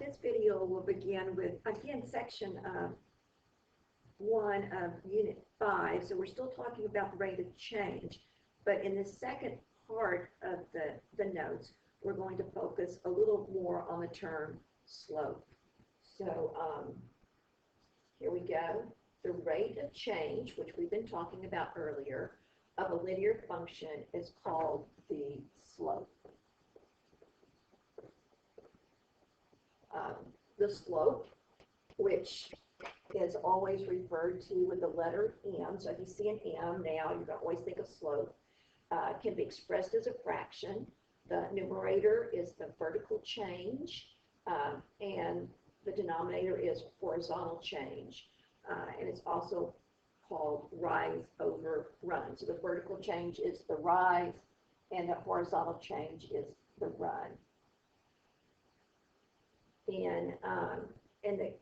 This video will begin with, again, section 1 of Unit 5. So we're still talking about the rate of change, but in the second part of the notes, we're going to focus a little more on the term slope. So here we go. The rate of change, which we've been talking about earlier, of a linear function is called the slope. The slope, which is always referred to with the letter M, so if you see an M now, you're going to always think of slope, can be expressed as a fraction. The numerator is the vertical change, and the denominator is horizontal change, and it's also called rise over run. So the vertical change is the rise, and the horizontal change is the run. And in the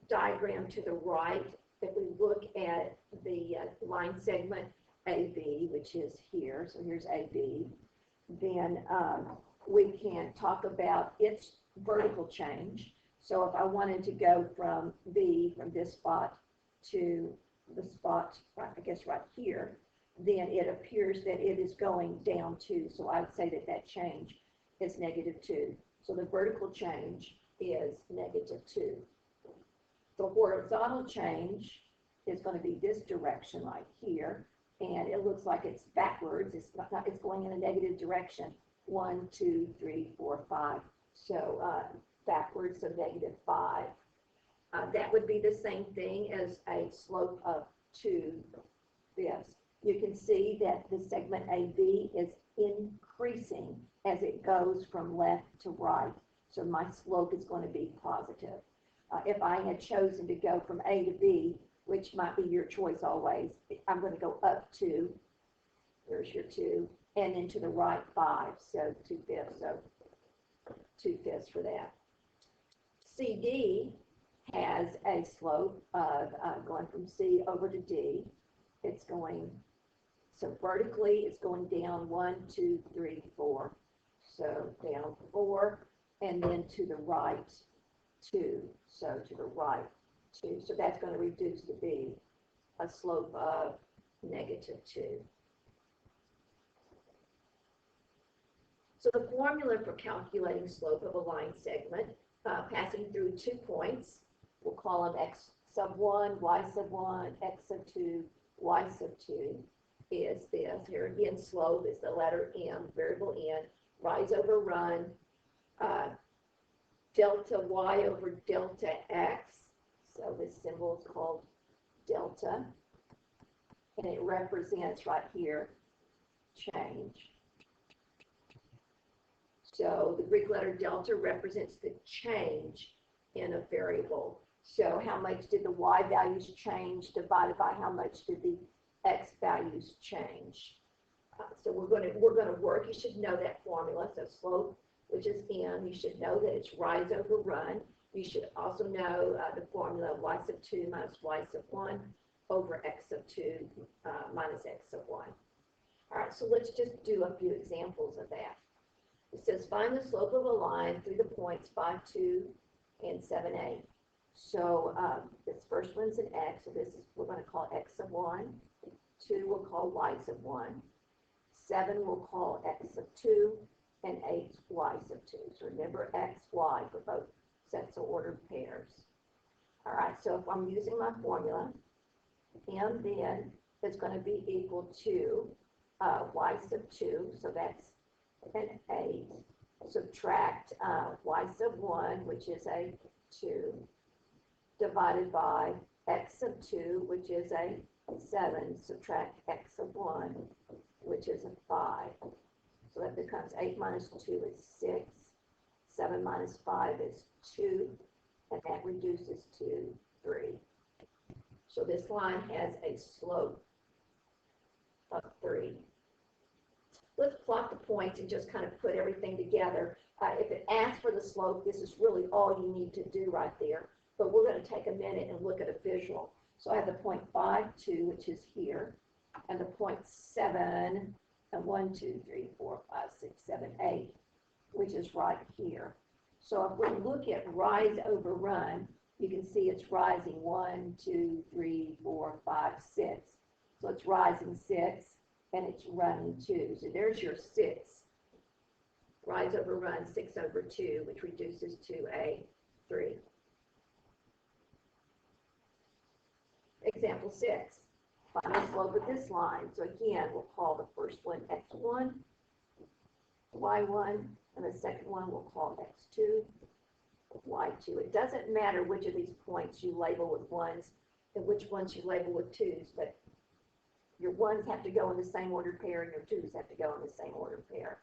diagram to the right, if we look at the line segment AB, which is here, so here's AB, then we can talk about its vertical change. So if I wanted to go from B, from this spot to the spot, I guess right here, then it appears that it is going down 2. So I would say that that change is -2. So the vertical change is -2. The horizontal change is going to be this direction right here, and it looks like it's backwards. It's going in a negative direction. 1, 2, 3, 4, 5. So backwards, so -5. That would be the same thing as a slope of 2/5. You can see that the segment AB is increasing as it goes from left to right. So my slope is going to be positive. If I had chosen to go from A to B, which might be your choice always, I'm going to go up 2. There's your 2. And then to the right 5. So 2/5. So 2/5 for that. CD has a slope of going from C over to D. It's going, so vertically it's going down 1, 2, 3, 4. So down 4. And then to the right 2, so to the right 2. So that's going to reduce to be a slope of -2. So the formula for calculating slope of a line segment passing through 2 points, we'll call them x sub 1, y sub 1, x sub 2, y sub 2, is this. Here again, slope is the letter M, variable N, rise over run, delta y over delta x, so this symbol is called delta, and it represents right here change. So the Greek letter delta represents the change in a variable. So how much did the y values change divided by how much did the x values change? So we're going to work. You should know that formula. So slope, which is M, you should know that it's rise over run. You should also know the formula of y sub 2 minus y sub 1 over x sub 2 minus x sub 1. All right, so let's just do a few examples of that. It says find the slope of a line through the points 5, 2, and 7, 8. So this first one's an x, so this is, we're going to call x sub 1. 2 we'll call y sub 1. 7 we'll call x sub 2. And 8 y sub 2. So remember x, y for both sets of ordered pairs. All right, so if I'm using my formula, M then is going to be equal to y sub 2, so that's an 8. Subtract y sub 1, which is a 2, divided by x sub 2, which is a 7. Subtract x sub 1, which is a 5. So that becomes 8 minus 2 is 6, 7 minus 5 is 2, and that reduces to 3. So this line has a slope of 3. Let's plot the points and just kind of put everything together. If it asks for the slope, this is really all you need to do right there. But we're going to take a minute and look at a visual. So I have the point 5, 2, which is here, and the point 7, and 1, 2, 3, 4, 5, 6, 7, 8, which is right here. So if we look at rise over run, you can see it's rising 1, 2, 3, 4, 5, 6. So it's rising 6 and it's running 2. So there's your 6. Rise over run 6 over 2, which reduces to a 3. Example 6. Find the slope of this line. So again, we'll call the first one x1, y1, and the second one we'll call x2, y2. It doesn't matter which of these points you label with 1s and which ones you label with 2s, but your 1s have to go in the same ordered pair and your 2s have to go in the same ordered pair.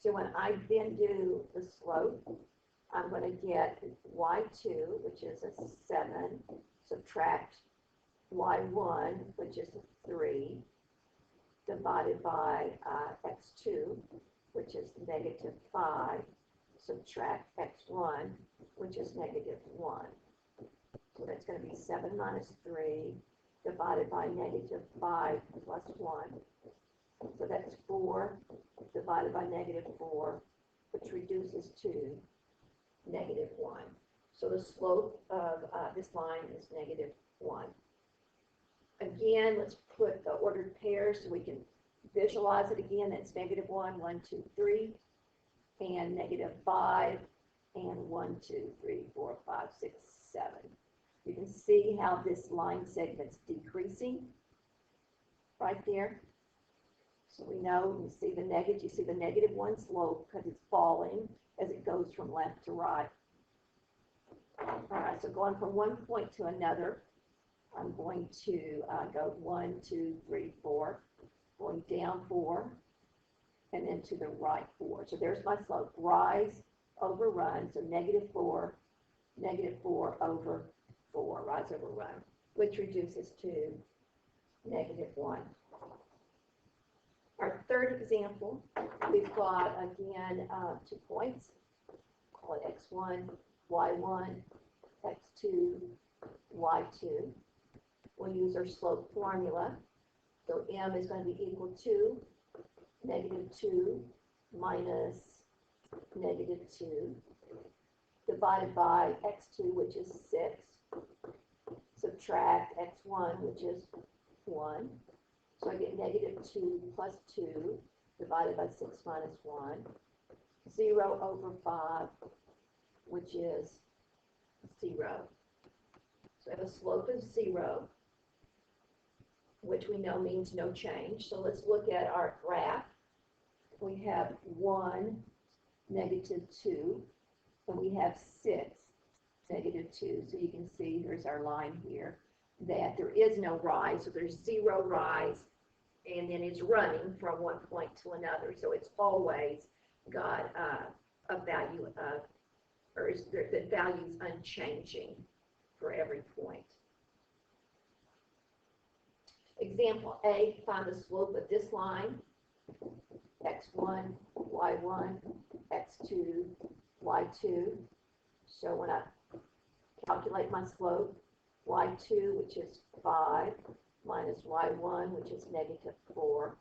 So when I then do the slope, I'm going to get y2, which is a 7, subtract y1, which is a 3, divided by x2, which is negative 5, subtract x1, which is negative 1. So that's going to be 7 minus 3 divided by negative 5 plus 1. So that's 4 divided by negative 4, which reduces to negative 1. So the slope of this line is negative 1. Again, let's put the ordered pairs so we can visualize it again. That's negative 1, 1, 2, 3, and negative 5, and 1, 2, 3, 4, 5, 6, 7. You can see how this line segment's decreasing right there. So we know, you see the negative 1 slope because it's falling as it goes from left to right. All right, so going from one point to another, I'm going to go 1, 2, 3, 4, going down 4, and then to the right 4. So there's my slope, rise over run, so negative 4 over 4, rise over run, which reduces to negative 1. Our third example, we've got, again, 2 points. Call it x1, y1, x2, y2. We'll use our slope formula. So m is going to be equal to negative 2 minus negative 2, divided by x2, which is 6, subtract x1, which is 1. So I get negative 2 plus 2 divided by 6 minus 1, 0 over 5, which is 0. So I have a slope of 0, which we know means no change. So let's look at our graph. We have 1, negative 2, and we have 6, negative 2. So you can see, here's our line here, that there is no rise. So there's 0 rise, and then it's running from one point to another. So it's always got a value of, or the value's unchanging for every point. Example A, find the slope of this line, x1, y1, x2, y2. So when I calculate my slope, y2, which is 5, minus y1, which is negative 4,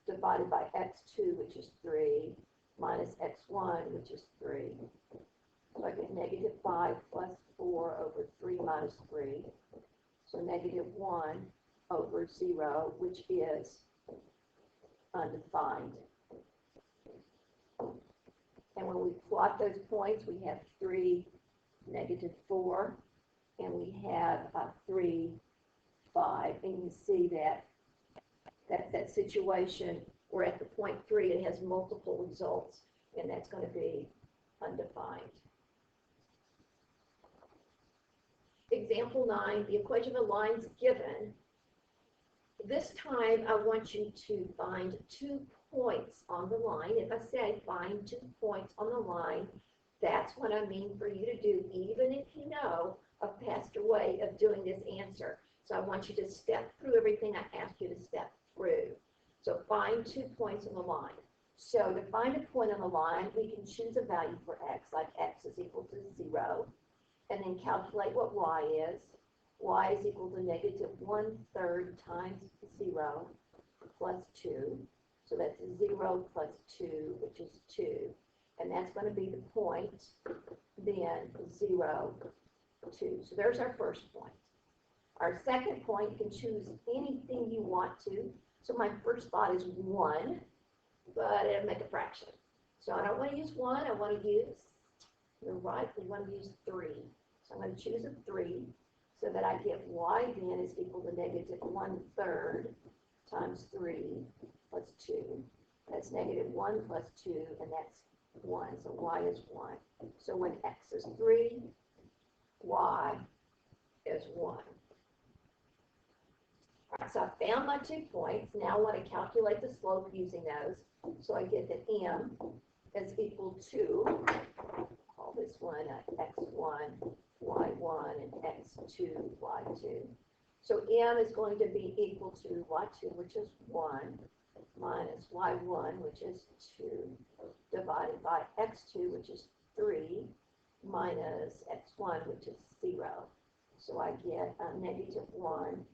divided by x2, which is 3, minus x1, which is 3. So I get negative 5 plus 4 over 3 minus 3. So negative 1 over 0, which is undefined. And when we plot those points, we have 3, negative 4, and we have 3, 5. And you see that situation, we're at the point 3, it has multiple results, and that's going to be undefined. Example 9, the equation of lines given. This time, I want you to find 2 points on the line. If I say find 2 points on the line, that's what I mean for you to do, even if you know a faster way of doing this answer. So I want you to step through everything I asked you to step through. So find 2 points on the line. So to find a point on the line, we can choose a value for x, like x is equal to 0, and then calculate what y is. Y is equal to negative 1/3 times 0 plus 2. So that's 0 plus 2, which is 2. and that's going to be the point, then 0, 2. So there's our first point. Our second point, you can choose anything you want to. So my first thought is 1, but it'll make a fraction. So I don't want to use 1, I want to use, you're right, we want to use 3. So I'm going to choose a 3, so that I get y then is equal to negative 1/3 times 3 plus 2. That's negative 1 plus 2, and that's 1. So y is 1. So when x is 3, y is 1. All right, so I found my 2 points. Now I want to calculate the slope using those. So I get that m is equal to, call this one x1, y1, and x2, y2. So m is going to be equal to y2, which is 1, minus y1, which is 2, divided by x2, which is 3, minus x1, which is 0. So I get a negative 1/3.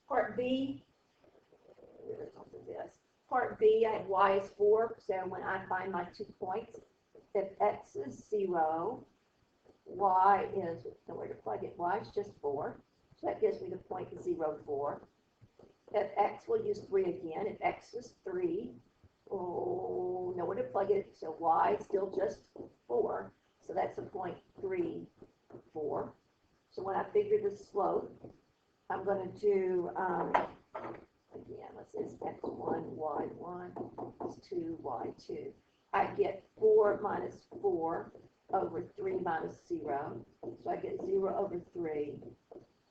Part B, Part B, I have y is 4, so when I find my 2 points, if x is 0, y is, nowhere to plug it, y is just 4, so that gives me the point 0, 4. If x, we'll use 3 again. If x is 3, oh, nowhere to plug it, so y is still just 4, so that's the point 3, 4. So when I figure the slope, I'm going to do, again, let's say it's x1, y1, is 2, y2. I get 4 minus 4 over 3 minus 0. So I get 0 over 3,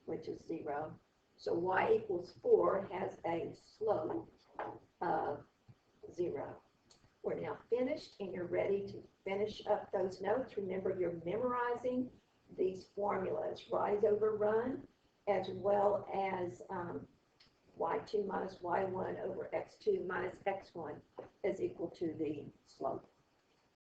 which is 0. So y equals 4 has a slope of 0. We're now finished, and you're ready to finish up those notes. Remember, you're memorizing these formulas, rise over run, as well as y2 minus y1 over x2 minus x1 is equal to the slope.